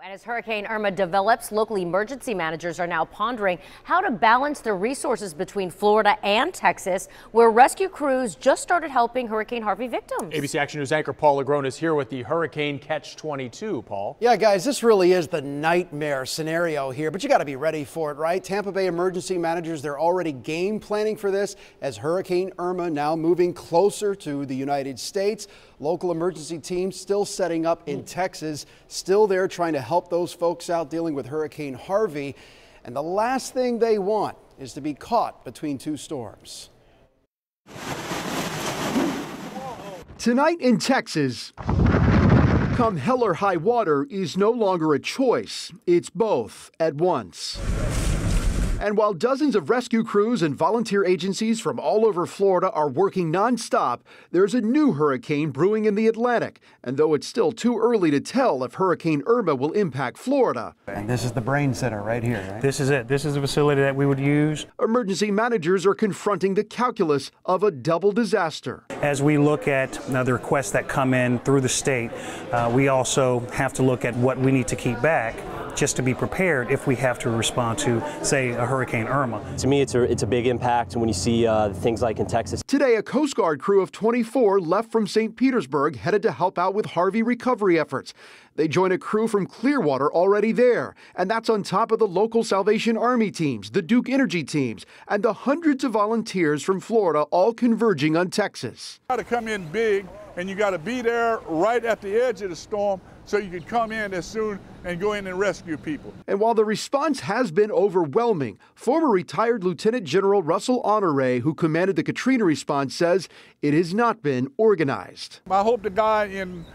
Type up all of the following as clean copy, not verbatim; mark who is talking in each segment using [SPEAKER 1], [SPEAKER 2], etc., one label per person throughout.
[SPEAKER 1] And as Hurricane Irma develops, local emergency managers are now pondering how to balance their resources between Florida and Texas, where rescue crews just started helping Hurricane Harvey victims.
[SPEAKER 2] ABC Action News anchor Paul Lagrone is here with the Hurricane Catch-22. Paul.
[SPEAKER 3] Yeah, guys, this really is the nightmare scenario here, but you got to be ready for it, right? Tampa Bay emergency managers, they're already game planning for this as Hurricane Irma now moving closer to the United States. Local emergency teams still setting up in Texas, still there trying to help those folks out dealing with Hurricane Harvey. And the last thing they want is to be caught between two storms.
[SPEAKER 4] Tonight in Texas, come hell or high water is no longer a choice. It's both at once. And while dozens of rescue crews and volunteer agencies from all over Florida are working nonstop, there's a new hurricane brewing in the Atlantic. And though it's still too early to tell if Hurricane Irma will impact Florida.
[SPEAKER 3] And this is the brain center right here, right?
[SPEAKER 5] This is it. This is the facility that we would use.
[SPEAKER 4] Emergency managers are confronting the calculus of a double disaster.
[SPEAKER 5] As we look at the requests that come in through the state, we also have to look at what we need to keep back just to be prepared if we have to respond to, say, a Hurricane Irma.
[SPEAKER 6] To me, it's a big impact when you see things like in Texas.
[SPEAKER 4] Today, a Coast Guard crew of 24 left from St. Petersburg headed to help out with Harvey recovery efforts. They join a crew from Clearwater already there, and that's on top of the local Salvation Army teams, the Duke Energy teams, and the hundreds of volunteers from Florida all converging on Texas.
[SPEAKER 7] You got to come in big, and you got to be there right at the edge of the storm so you can come in as soon and go in and rescue people.
[SPEAKER 4] And while the response has been overwhelming, former retired Lieutenant General Russell Honore, who commanded the Katrina response, says it has not been organized.
[SPEAKER 7] I hope the guy in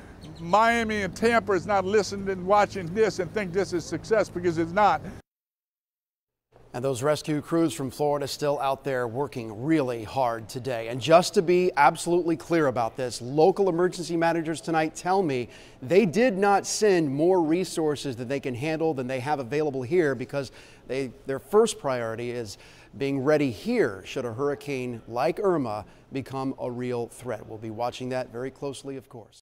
[SPEAKER 7] Miami and Tampa is not listening and watching this and think this is success, because it's not.
[SPEAKER 3] And those rescue crews from Florida still out there working really hard today. And just to be absolutely clear about this, local emergency managers tonight tell me they did not send more resources that they can handle than they have available here, because their first priority is being ready here should a hurricane like Irma become a real threat. We'll be watching that very closely, of course.